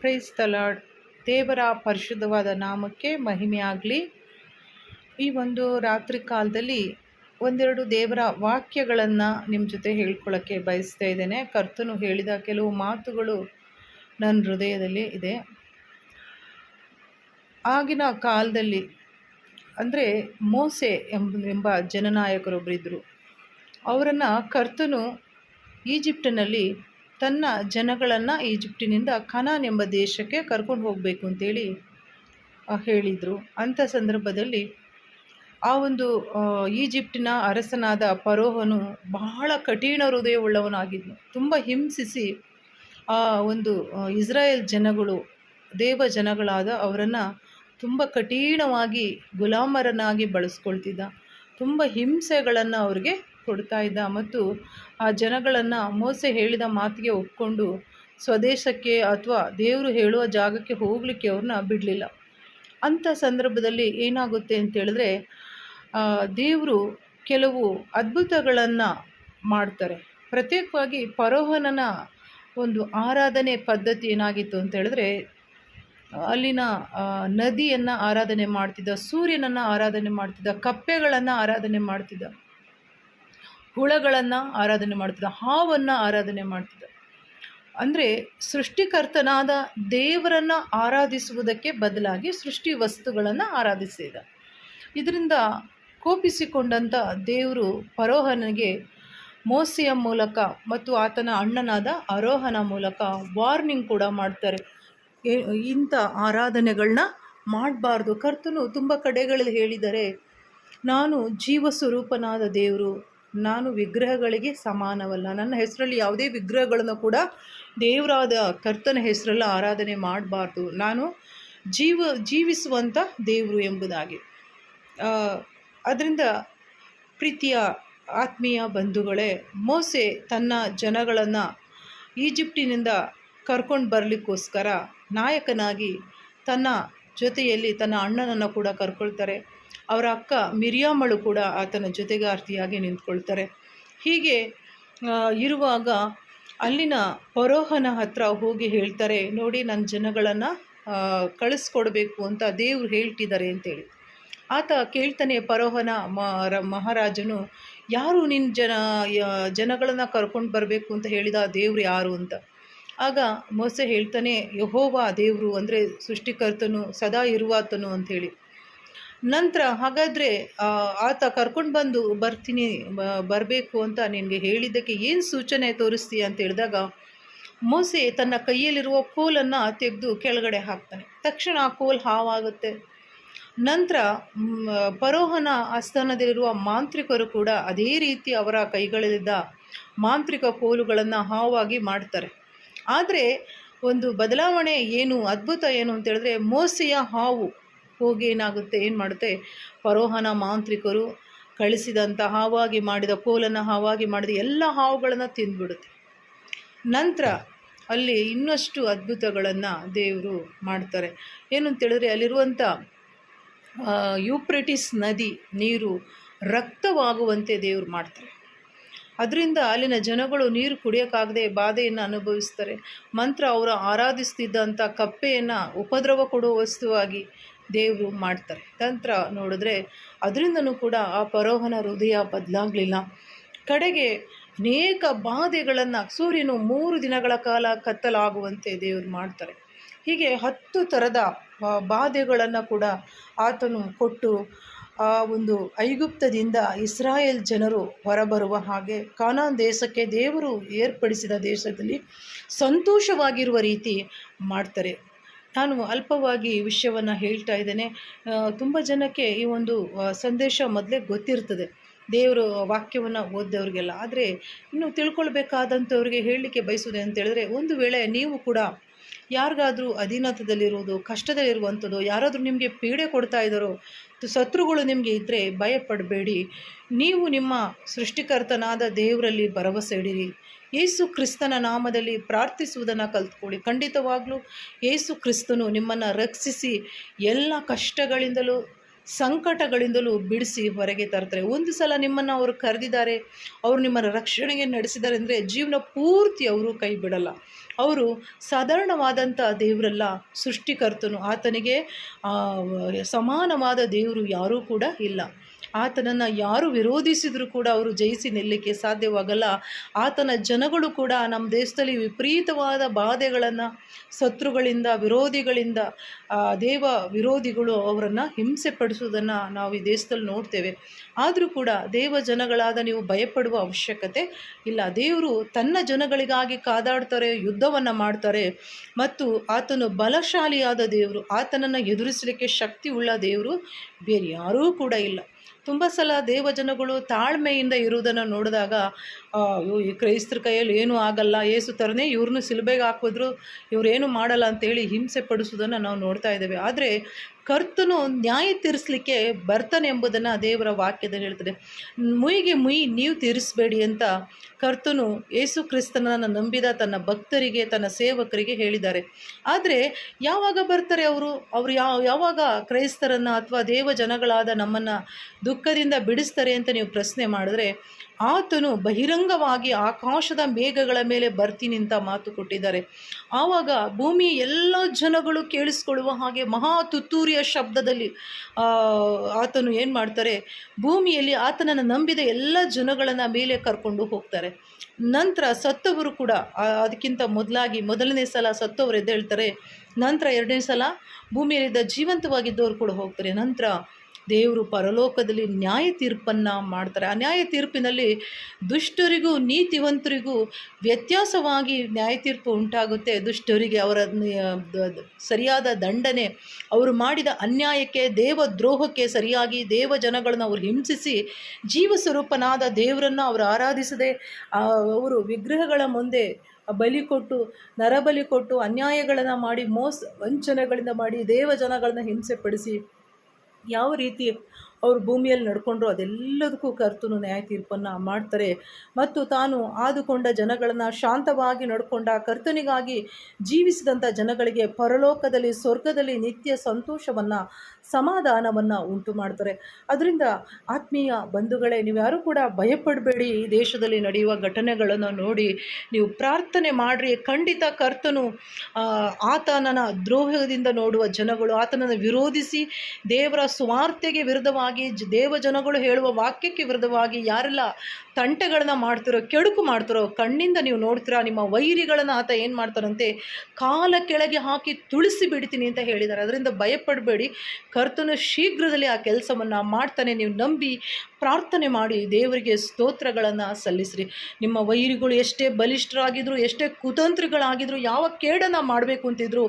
Praise the lord. ದೇವರ ಪರಿಶುದ್ಧವಾದ ನಾಮಕ್ಕೆ ಮಹಿಮೆ ಆಗಲಿ. ಈ ಒಂದು ರಾತ್ರಿ ಕಾಲದಲ್ಲಿ ಒಂದೆರಡು ದೇವರ ವಾಕ್ಯಗಳನ್ನು ನಿಮ್ಮ ಜೊತೆ ಹೇಳ್ಕೊಳ್ಳೋಕ್ಕೆ ಬಯಸ್ತಾ ಇದ್ದೇನೆ. ಕರ್ತನು ಹೇಳಿದ ಕೆಲವು ಮಾತುಗಳು ನನ್ನ ಹೃದಯದಲ್ಲಿ ಇದೆ. ಆಗಿನ ಕಾಲದಲ್ಲಿ ಅಂದರೆ ಮೋಸೆ ಎಂಬ ಜನನಾಯಕರೊಬ್ಬರಿದ್ದರು. ಅವರನ್ನು ಕರ್ತನು ಈಜಿಪ್ಟಿನಲ್ಲಿ ತನ್ನ ಜನಗಳನ್ನು ಈಜಿಪ್ಟಿನಿಂದ ಕನಾನ್ ಎಂಬ ದೇಶಕ್ಕೆ ಕರ್ಕೊಂಡು ಹೋಗಬೇಕು ಅಂತೇಳಿ ಹೇಳಿದರು. ಅಂಥ ಸಂದರ್ಭದಲ್ಲಿ ಆ ಒಂದು ಈಜಿಪ್ಟಿನ ಅರಸನಾದ ಫರೋಹನು ಬಹಳ ಕಠಿಣ ಹೃದಯವುಳ್ಳವನಾಗಿದ್ದನು. ತುಂಬ ಹಿಂಸಿಸಿ ಆ ಒಂದು ಇಸ್ರಾಯೇಲ್ ಜನಗಳು, ದೇವ ಜನಗಳಾದ ಅವರನ್ನು ತುಂಬ ಕಠಿಣವಾಗಿ ಗುಲಾಮರನ್ನಾಗಿ ಬಳಸ್ಕೊಳ್ತಿದ್ದ. ತುಂಬ ಹಿಂಸೆಗಳನ್ನು ಅವ್ರಿಗೆ ಕೊಡ್ತಾ ಇದ್ದ ಮತ್ತು ಆ ಜನಗಳನ್ನು ಮೋಸೆ ಹೇಳಿದ ಮಾತಿಗೆ ಒಪ್ಕೊಂಡು ಸ್ವದೇಶಕ್ಕೆ ಅಥವಾ ದೇವರು ಹೇಳುವ ಜಾಗಕ್ಕೆ ಹೋಗಲಿಕ್ಕೆ ಅವ್ರನ್ನ ಬಿಡಲಿಲ್ಲ. ಅಂಥ ಸಂದರ್ಭದಲ್ಲಿ ಏನಾಗುತ್ತೆ ಅಂತೇಳಿದ್ರೆ ದೇವರು ಕೆಲವು ಅದ್ಭುತಗಳನ್ನು ಮಾಡ್ತಾರೆ. ಪ್ರತ್ಯೇಕವಾಗಿ ಫರೋಹನನ ಒಂದು ಆರಾಧನೆ ಪದ್ಧತಿ ಏನಾಗಿತ್ತು ಅಂತೇಳಿದ್ರೆ ಅಲ್ಲಿನ ನದಿಯನ್ನು ಆರಾಧನೆ ಮಾಡ್ತಿದ್ದ, ಸೂರ್ಯನನ್ನು ಆರಾಧನೆ ಮಾಡ್ತಿದ್ದ, ಕಪ್ಪೆಗಳನ್ನು ಆರಾಧನೆ ಮಾಡ್ತಿದ್ದ, ಹುಳಗಳನ್ನು ಆರಾಧನೆ ಮಾಡ್ತಿದ್ದ, ಹಾವನ್ನು ಆರಾಧನೆ ಮಾಡ್ತಿದ್ದ. ಅಂದರೆ ಸೃಷ್ಟಿಕರ್ತನಾದ ದೇವರನ್ನು ಆರಾಧಿಸುವುದಕ್ಕೆ ಬದಲಾಗಿ ಸೃಷ್ಟಿ ವಸ್ತುಗಳನ್ನು ಆರಾಧಿಸಿದ. ಇದರಿಂದ ಕೋಪಿಸಿಕೊಂಡಂಥ ದೇವರು ಫರೋಹನಿಗೆ ಮೋಸೆಯ ಮೂಲಕ ಮತ್ತು ಆತನ ಅಣ್ಣನಾದ ಆರೋಹನ ಮೂಲಕ ವಾರ್ನಿಂಗ್ ಕೂಡ ಮಾಡ್ತಾರೆ. ಇಂಥ ಆರಾಧನೆಗಳನ್ನ ಮಾಡಬಾರ್ದು. ಕರ್ತನು ತುಂಬ ಕಡೆಗಳಲ್ಲಿ ಹೇಳಿದರೆ, ನಾನು ಜೀವ ಸ್ವರೂಪನಾದ ದೇವರು, ನಾನು ವಿಗ್ರಹಗಳಿಗೆ ಸಮಾನವಲ್ಲ, ನನ್ನ ಹೆಸರಲ್ಲಿ ಯಾವುದೇ ವಿಗ್ರಹಗಳನ್ನು ಕೂಡ ದೇವರಾದ ಕರ್ತನ ಹೆಸರಲ್ಲಿ ಆರಾಧನೆ ಮಾಡಬಾರ್ದು, ನಾನು ಜೀವಿಸುವಂಥ ದೇವರು ಎಂಬುದಾಗಿ. ಅದರಿಂದ ಪ್ರೀತಿಯ ಆತ್ಮೀಯ ಬಂಧುಗಳೇ, ಮೋಸೆ ತನ್ನ ಜನಗಳನ್ನು ಈಜಿಪ್ಟಿನಿಂದ ಕರ್ಕೊಂಡು ಬರಲಿಕ್ಕೋಸ್ಕರ ನಾಯಕನಾಗಿ ತನ್ನ ಜೊತೆಯಲ್ಲಿ ತನ್ನ ಅಣ್ಣನನ್ನು ಕೂಡ ಕರ್ಕೊಳ್ತಾರೆ. ಅವರ ಅಕ್ಕ ಮಿರಿಯಾಮಳು ಕೂಡ ಆತನ ಜೊತೆಗಾರ್ತಿಯಾಗಿ ನಿಂತ್ಕೊಳ್ತಾರೆ. ಹೀಗೆ ಇರುವಾಗ ಅಲ್ಲಿನ ಫರೋಹನ ಹತ್ರ ಹೋಗಿ ಹೇಳ್ತಾರೆ, ನೋಡಿ ನನ್ನ ಜನಗಳನ್ನು ಕಳಿಸ್ಕೊಡ್ಬೇಕು ಅಂತ ದೇವರು ಹೇಳ್ತಿದ್ದಾರೆ ಅಂತೇಳಿ. ಆತ ಕೇಳ್ತಾನೆ, ಫರೋಹನ ಮಹಾರಾಜನು, ಯಾರು ನಿನ್ನ ಜನಗಳನ್ನು ಕರ್ಕೊಂಡು ಬರಬೇಕು ಅಂತ ಹೇಳಿದ ದೇವರು ಯಾರು ಅಂತ. ಆಗ ಮೋಸೆ ಹೇಳ್ತಾನೆ, ಯೆಹೋವ ದೇವರು, ಅಂದರೆ ಸೃಷ್ಟಿಕರ್ತನು, ಸದಾ ಇರುವಾತನು ಅಂಥೇಳಿ. ನಂತರ ಹಾಗಾದರೆ ಆತ ಕರ್ಕೊಂಡು ಬರಬೇಕು ಅಂತ ನಿನಗೆ ಹೇಳಿದ್ದಕ್ಕೆ ಏನು ಸೂಚನೆ ತೋರಿಸ್ತೀಯ ಅಂತ ಹೇಳಿದಾಗ ಮೋಸೆ ತನ್ನ ಕೈಯಲ್ಲಿರುವ ಕೋಲನ್ನು ತೆಗೆದು ಕೆಳಗಡೆ ಹಾಕ್ತಾನೆ. ತಕ್ಷಣ ಆ ಕೋಲ್ ಹಾವಾಗುತ್ತೆ. ನಂತರ ಫರೋಹನ ಆಸ್ಥಾನದಲ್ಲಿರುವ ಮಾಂತ್ರಿಕರು ಕೂಡ ಅದೇ ರೀತಿ ಅವರ ಕೈಗಳಲ್ಲಿದ್ದ ಮಾಂತ್ರಿಕ ಕೋಲುಗಳನ್ನು ಹಾವಾಗಿ ಮಾಡ್ತಾರೆ. ಆದರೆ ಒಂದು ಬದಲಾವಣೆ ಏನು, ಅದ್ಭುತ ಏನು ಅಂತೇಳಿದ್ರೆ, ಮೋಸೆಯ ಹಾವು ಹೋಗಿ ಏನು ಮಾಡುತ್ತೆ, ಫರೋಹನ ಮಾಂತ್ರಿಕರು ಕಳಿಸಿದಂಥ ಹಾವಾಗಿ ಮಾಡಿದ ಕೋಲನ್ನು ಹಾವಾಗಿ ಮಾಡಿದ ಎಲ್ಲ ಹಾವುಗಳನ್ನು ತಿಂದುಬಿಡುತ್ತೆ. ನಂತರ ಅಲ್ಲಿ ಇನ್ನಷ್ಟು ಅದ್ಭುತಗಳನ್ನು ದೇವರು ಮಾಡ್ತಾರೆ. ಏನು ಅಂತೇಳಿದ್ರೆ, ಅಲ್ಲಿರುವಂಥ ಯೂಪ್ರೆಟಿಸ್ ನದಿ ನೀರು ರಕ್ತವಾಗುವಂತೆ ದೇವರು ಮಾಡ್ತಾರೆ. ಅದರಿಂದ ಅಲ್ಲಿನ ಜನಗಳು ನೀರು ಕುಡಿಯೋಕ್ಕಾಗದೆ ಬಾಧೆಯನ್ನು ಅನುಭವಿಸ್ತಾರೆ. ಮಂತ್ರ ಅವರು ಆರಾಧಿಸ್ತಿದ್ದಂಥ ಕಪ್ಪೆಯನ್ನು ಉಪದ್ರವ ಕೊಡುವ ವಸ್ತುವಾಗಿ ದೇವರು ಮಾಡ್ತಾರೆ. ತಂತ್ರ ನೋಡಿದ್ರೆ ಅದರಿಂದನೂ ಕೂಡ ಆ ಫರೋಹನ ಹೃದಯ ಬದಲಾಗಲಿಲ್ಲ. ಕಡೆಗೆ ಅನೇಕ ಬಾಧೆಗಳನ್ನು, ಸೂರ್ಯನು 3 ದಿನಗಳ ಕಾಲ ಕತ್ತಲಾಗುವಂತೆ ದೇವರು ಮಾಡ್ತಾರೆ. ಹೀಗೆ 10 ಥರದ ಬಾಧೆಗಳನ್ನು ಕೂಡ ಆತನು ಕೊಟ್ಟು ಆ ಒಂದು ಐಗುಪ್ತದಿಂದ ಇಸ್ರಾಯೇಲ್ ಜನರು ಹೊರಬರುವ ಹಾಗೆ ಕಾನಾನ್ ದೇಶಕ್ಕೆ ದೇವರು ಏರ್ಪಡಿಸಿದ ದೇಶದಲ್ಲಿ ಸಂತೋಷವಾಗಿರುವ ರೀತಿ ಮಾಡ್ತಾರೆ. ನಾನು ಅಲ್ಪವಾಗಿ ಈ ವಿಷಯವನ್ನು ಹೇಳ್ತಾ ಇದ್ದೇನೆ. ತುಂಬ ಜನಕ್ಕೆ ಈ ಒಂದು ಸಂದೇಶ ಮೊದಲೇ ಗೊತ್ತಿರ್ತದೆ, ದೇವರು ವಾಕ್ಯವನ್ನು ಓದಿದವ್ರಿಗೆಲ್ಲ. ಆದರೆ ಇನ್ನು ತಿಳ್ಕೊಳ್ಬೇಕಾದಂಥವ್ರಿಗೆ ಹೇಳಲಿಕ್ಕೆ ಬಯಸೋದು ಅಂತೇಳಿದ್ರೆ, ಒಂದು ವೇಳೆ ನೀವು ಕೂಡ ಯಾರಿಗಾದರೂ ಅಧೀನತದಲ್ಲಿರೋದು, ಕಷ್ಟದಲ್ಲಿರುವಂಥದ್ದು, ಯಾರಾದರೂ ನಿಮಗೆ ಪೀಡೆ ಕೊಡ್ತಾ ಇದ್ದಾರೋ, ಶತ್ರುಗಳು ನಿಮಗೆ ಇದ್ದರೆ ಭಯಪಡಬೇಡಿ. ನೀವು ನಿಮ್ಮ ಸೃಷ್ಟಿಕರ್ತನಾದ ದೇವರಲ್ಲಿ ಭರವಸೆ ಇಡಿರಿ. ಯೇಸು ಕ್ರಿಸ್ತನ ನಾಮದಲ್ಲಿ ಪ್ರಾರ್ಥಿಸುವುದನ್ನು ಕಲ್ತ್ಕೊಳ್ಳಿ. ಖಂಡಿತವಾಗಲೂ ಯೇಸು ಕ್ರಿಸ್ತನು ನಿಮ್ಮನ್ನು ರಕ್ಷಿಸಿ ಎಲ್ಲ ಕಷ್ಟಗಳಿಂದಲೂ ಸಂಕಟಗಳಿಂದಲೂ ಬಿಡಿಸಿ ಹೊರಗೆ ತರ್ತಾರೆ. ಒಂದು ಸಲ ನಿಮ್ಮನ್ನು ಅವರು ಕರೆದಿದ್ದಾರೆ, ಅವರು ನಿಮ್ಮನ್ನು ರಕ್ಷಣೆಗೆ ನಡೆಸಿದ್ದಾರೆ ಅಂದರೆ ಜೀವನ ಪೂರ್ತಿ ಅವರು ಕೈ ಬಿಡಲ್ಲ. ಅವರು ಸಾಧಾರಣವಾದಂಥ ದೇವರಲ್ಲ, ಸೃಷ್ಟಿಕರ್ತನು. ಆತನಿಗೆ ಸಮಾನವಾದ ದೇವರು ಯಾರೂ ಕೂಡ ಇಲ್ಲ. ಆತನನ್ನು ಯಾರು ವಿರೋಧಿಸಿದರೂ ಕೂಡ ಅವರು ಜಯಿಸಿ ನಿಲ್ಲಕ್ಕೆ ಸಾಧ್ಯವಾಗಲ್ಲ. ಆತನ ಜನಗಳು ಕೂಡ ನಮ್ಮ ದೇಶದಲ್ಲಿ ವಿಪರೀತವಾದ ಬಾಧೆಗಳನ್ನು ಶತ್ರುಗಳಿಂದ, ವಿರೋಧಿಗಳಿಂದ, ದೇವ ವಿರೋಧಿಗಳು ಅವರನ್ನು ಹಿಂಸೆ ಪಡಿಸೋದನ್ನು ನಾವು ಈ ದೇಶದಲ್ಲಿ ನೋಡ್ತೇವೆ. ಆದರೂ ಕೂಡ ದೇವ ಜನಗಳಾದ ನೀವು ಭಯಪಡುವ ಅವಶ್ಯಕತೆ ಇಲ್ಲ. ದೇವರು ತನ್ನ ಜನಗಳಿಗಾಗಿ ಕಾದಾಡ್ತಾರೆ, ಯುದ್ಧವನ್ನು ಮಾಡ್ತಾರೆ. ಮತ್ತು ಆತನು ಬಲಶಾಲಿಯಾದ ದೇವರು. ಆತನನ್ನು ಎದುರಿಸಲಿಕ್ಕೆ ಶಕ್ತಿ ಉಳ್ಳ ದೇವರು ಬೇರೆ ಯಾರೂ ಕೂಡ ಇಲ್ಲ. ತುಂಬ ಸಲ ದೇವಜನಗಳು ತಾಳ್ಮೆಯಿಂದ ಇರುವುದನ್ನು ನೋಡಿದಾಗ ಈ ಕ್ರೈಸ್ತರ ಕೈಯಲ್ಲಿ ಏನೂ ಆಗಲ್ಲ, ಏಸು ಥರನೇ ಇವ್ರನ್ನೂ ಸಿಲುಬೆಗೆ ಹಾಕಿದ್ರು, ಇವ್ರೇನು ಮಾಡಲ್ಲ ಅಂತೇಳಿ ಹಿಂಸೆ ಪಡಿಸೋದನ್ನು ನಾವು ನೋಡ್ತಾ ಇದ್ದೇವೆ. ಆದರೆ ಕರ್ತನು ನ್ಯಾಯ ತೀರಿಸಲಿಕ್ಕೆ ಬರ್ತಾನೆ ಎಂಬುದನ್ನು ದೇವರ ವಾಕ್ಯದಲ್ಲಿ ಹೇಳ್ತದೆ. ಮುಯಿಗೆ ಮುಯಿ ನೀವು ತೀರಿಸಬೇಡಿ ಅಂತ ಕರ್ತನು ಯೇಸು ಕ್ರಿಸ್ತನನ್ನು ನಂಬಿದ ತನ್ನ ಭಕ್ತರಿಗೆ, ತನ್ನ ಸೇವಕರಿಗೆ ಹೇಳಿದ್ದಾರೆ. ಆದರೆ ಯಾವಾಗ ಬರ್ತಾರೆ ಅವರು ಯಾವಾಗ ಕ್ರೈಸ್ತರನ್ನು ಅಥವಾ ದೇವ ಜನಗಳಾದ ನಮ್ಮನ್ನು ದುಃಖದಿಂದ ಬಿಡಿಸ್ತಾರೆ ಅಂತ ನೀವು ಪ್ರಶ್ನೆ ಮಾಡಿದ್ರೆ, ಆತನು ಬಹಿರಂಗವಾಗಿ ಆಕಾಶದ ಮೇಘಗಳ ಮೇಲೆ ಬರ್ತೀನಿ ಅಂತ ಮಾತು ಕೊಟ್ಟಿದ್ದಾರೆ. ಆವಾಗ ಭೂಮಿ ಎಲ್ಲ ಜನಗಳು ಕೇಳಿಸ್ಕೊಳ್ಳುವ ಹಾಗೆ ಮಹಾ ತುತ್ತೂರಿಯ ಶಬ್ದದಲ್ಲಿ ಆತನು ಏನು ಮಾಡ್ತಾರೆ, ಭೂಮಿಯಲ್ಲಿ ಆತನನ್ನು ನಂಬಿದ ಎಲ್ಲ ಜನಗಳನ್ನು ಮೇಲೆ ಕರ್ಕೊಂಡು ಹೋಗ್ತಾರೆ. ನಂತರ ಸತ್ತವರು ಕೂಡ ಅದಕ್ಕಿಂತ ಮೊದಲನೇ ಸಲ ಸತ್ತವರು ಎದ್ದೇಳ್ತಾರೆ. ನಂತರ ಎರಡನೇ ಸಲ ಭೂಮಿಯಲ್ಲಿದ್ದ ಜೀವಂತವಾಗಿದ್ದವರು ಕೂಡ ಹೋಗ್ತಾರೆ. ನಂತರ ದೇವರು ಪರಲೋಕದಲ್ಲಿ ನ್ಯಾಯ ತೀರ್ಪನ್ನು ಮಾಡ್ತಾರೆ. ಆ ನ್ಯಾಯ ತೀರ್ಪಿನಲ್ಲಿ ದುಷ್ಟರಿಗೂ ನೀತಿವಂತರಿಗೂ ವ್ಯತ್ಯಾಸವಾಗಿ ನ್ಯಾಯ ತೀರ್ಪು ಉಂಟಾಗುತ್ತೆ. ದುಷ್ಟರಿಗೆ ಅವರ ಸರಿಯಾದ ದಂಡನೆ, ಅವರು ಮಾಡಿದ ಅನ್ಯಾಯಕ್ಕೆ, ದೇವದ್ರೋಹಕ್ಕೆ ಸರಿಯಾಗಿ ದೇವ ಜನಗಳನ್ನು ಅವರು ಹಿಂಸಿಸಿ ಜೀವಸ್ವರೂಪನಾದ ದೇವರನ್ನು ಅವರು ಆರಾಧಿಸದೆ ಅವರು ವಿಗ್ರಹಗಳ ಮುಂದೆ ಬಲಿ ಕೊಟ್ಟು, ನರಬಲಿ ಕೊಟ್ಟು, ಅನ್ಯಾಯಗಳನ್ನು ಮಾಡಿ, ವಂಚನೆಗಳಿಂದ ಮಾಡಿ ದೇವ ಜನಗಳನ್ನು ಹಿಂಸೆ ಪಡಿಸಿ ಯಾವ ರೀತಿ ಅವರು ಭೂಮಿಯಲ್ಲಿ ನಡ್ಕೊಂಡ್ರು ಅದೆಲ್ಲದಕ್ಕೂ ಕರ್ತನು ನ್ಯಾಯ ತೀರ್ಪನ್ನು ಮಾಡ್ತಾರೆ. ಮತ್ತು ತಾನು ಆದುಕೊಂಡ ಜನಗಳನ್ನು, ಶಾಂತವಾಗಿ ನಡ್ಕೊಂಡ ಕರ್ತನಿಗಾಗಿ ಜೀವಿಸಿದಂಥ ಜನಗಳಿಗೆ ಪರಲೋಕದಲ್ಲಿ, ಸ್ವರ್ಗದಲ್ಲಿ ನಿತ್ಯ ಸಂತೋಷವನ್ನು, ಸಮಾಧಾನವನ್ನು ಉಂಟು ಮಾಡ್ತಾರೆ. ಅದರಿಂದ ಆತ್ಮೀಯ ಬಂಧುಗಳೇ, ನೀವು ಯಾರೂ ಕೂಡ ಭಯಪಡಬೇಡಿ. ಈ ದೇಶದಲ್ಲಿ ನಡೆಯುವ ಘಟನೆಗಳನ್ನು ನೋಡಿ ನೀವು ಪ್ರಾರ್ಥನೆ ಮಾಡಿರಿ. ಖಂಡಿತ ಕರ್ತನು ಆತನನ ದ್ರೋಹದಿಂದ ನೋಡುವ ಜನಗಳು, ಆತನನ್ನು ವಿರೋಧಿಸಿ ದೇವರ ಸ್ವಾರ್ಥೆಗೆ ವಿರುದ್ಧವಾಗಿ, ದೇವ ಜನಗಳು ಹೇಳುವ ವಾಕ್ಯಕ್ಕೆ ವಿರುದ್ಧವಾಗಿ ಯಾರೆಲ್ಲ ತಂಟೆಗಳನ್ನ ಮಾಡ್ತಿರೋ, ಕೆಡುಕು ಮಾಡ್ತಿರೋ ಕಣ್ಣಿಂದ ನೀವು ನೋಡ್ತೀರಾ. ನಿಮ್ಮ ವೈರಿಗಳನ್ನು ಆತ ಏನು ಮಾಡ್ತಾರಂತೆ, ಕಾಲ ಕೆಳಗೆ ಹಾಕಿ ತುಳಿಸಿ ಬಿಡ್ತೀನಿ ಅಂತ ಹೇಳಿದ್ದಾರೆ. ಅದರಿಂದ ಭಯಪಡಬೇಡಿ. ಕರ್ತನು ಶೀಘ್ರದಲ್ಲಿ ಆ ಕೆಲಸವನ್ನು ಮಾಡ್ತಾನೆ. ನೀವು ನಂಬಿ ಪ್ರಾರ್ಥನೆ ಮಾಡಿ ದೇವರಿಗೆ ಸ್ತೋತ್ರಗಳನ್ನು ಸಲ್ಲಿಸ್ರಿ. ನಿಮ್ಮ ವೈರಿಗಳು ಎಷ್ಟೇ ಬಲಿಷ್ಠರಾಗಿದ್ರು, ಎಷ್ಟೇ ಕುತಂತ್ರಿಗಳಾಗಿದ್ರು, ಯಾವ ಕೇಡನ್ನು ಮಾಡಬೇಕು ಅಂತಿದ್ರು,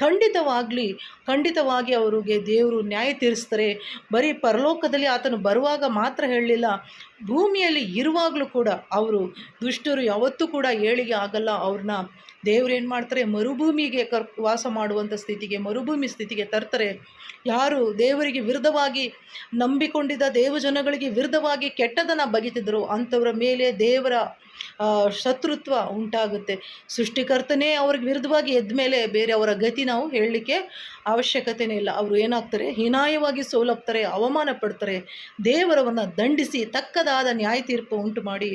ಖಂಡಿತವಾಗಿ ಅವರಿಗೆ ದೇವರು ನ್ಯಾಯ ತೀರಿಸ್ತಾರೆ. ಬರೀ ಪರಲೋಕದಲ್ಲಿ ಆತನು ಬರುವಾಗ ಮಾತ್ರ ಹೇಳಲಿಲ್ಲ, ಭೂಮಿಯಲ್ಲಿ ಇರುವಾಗಲೂ ಕೂಡ ಅವರು ದುಷ್ಟರು ಯಾವತ್ತೂ ಕೂಡ ಏಳಿಗೆ ಆಗಲ್ಲ. ಅವ್ರನ್ನ ದೇವ್ರು ಏನು ಮಾಡ್ತಾರೆ, ಮರುಭೂಮಿಗೆ ವಾಸ ಮಾಡುವಂಥ ಸ್ಥಿತಿಗೆ, ಮರುಭೂಮಿ ಸ್ಥಿತಿಗೆ ತರ್ತಾರೆ. ಯಾರು ದೇವರಿಗೆ ವಿರುದ್ಧವಾಗಿ ನಂಬಿಕೊಂಡಿದ್ದ ದೇವಜನಗಳಿಗೆ ವಿರುದ್ಧವಾಗಿ ಕೆಟ್ಟದನ್ನು ಬಗೆತಿದ್ರು ಅಂಥವರ ಮೇಲೆ ದೇವರ ಶತ್ರುತ್ವ ಉಂಟಾಗುತ್ತೆ. ಸೃಷ್ಟಿಕರ್ತನೇ ಅವ್ರಿಗೆ ವಿರುದ್ಧವಾಗಿ ಎದ್ದ ಮೇಲೆ ಬೇರೆ ಅವರ ಗತಿ ನಾವು ಹೇಳಲಿಕ್ಕೆ ಅವಶ್ಯಕತೆಯೇ ಇಲ್ಲ. ಅವರು ಏನಾಗ್ತಾರೆ, ಹೀನಾಯವಾಗಿ ಸೋಲಪ್ತಾರೆ, ಅವಮಾನ ಪಡ್ತಾರೆ. ದೇವರವನ್ನು ದಂಡಿಸಿ ತಕ್ಕದಾದ ನ್ಯಾಯ ತೀರ್ಪು ಉಂಟು ಮಾಡಿ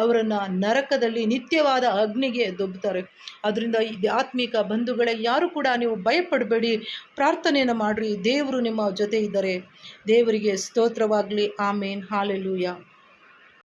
ಅವರನ್ನು ನರಕದಲ್ಲಿ ನಿತ್ಯವಾದ ಅಗ್ನಿಗೆ ದೊಬ್ಬುತ್ತಾರೆ. ಅದರಿಂದ ಆತ್ಮಿಕ ಬಂಧುಗಳೇ, ಯಾರು ಕೂಡ ನೀವು ಭಯಪಡಬೇಡಿ, ಪ್ರಾರ್ಥನೆಯನ್ನು ಮಾಡಿರಿ. ದೇವರು ನಿಮ್ಮ ಜೊತೆ ಇದ್ದಾರೆ. ದೇವರಿಗೆ ಸ್ತೋತ್ರವಾಗಲಿ. ಆಮೇನ್. ಹಾಲೆಲೂಯಾ.